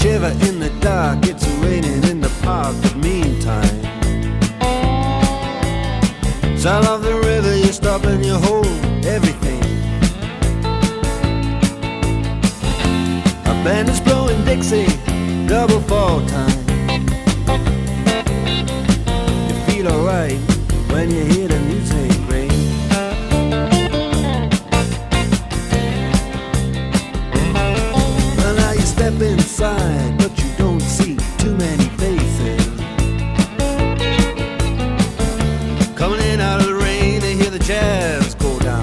shiver in the dark, it's raining in the park, but meantime, sound of the river, you stop and you hold everything. A band is blowing Dixie, double fall time. You feel alright when you hear the music ring. Well, now you step inside.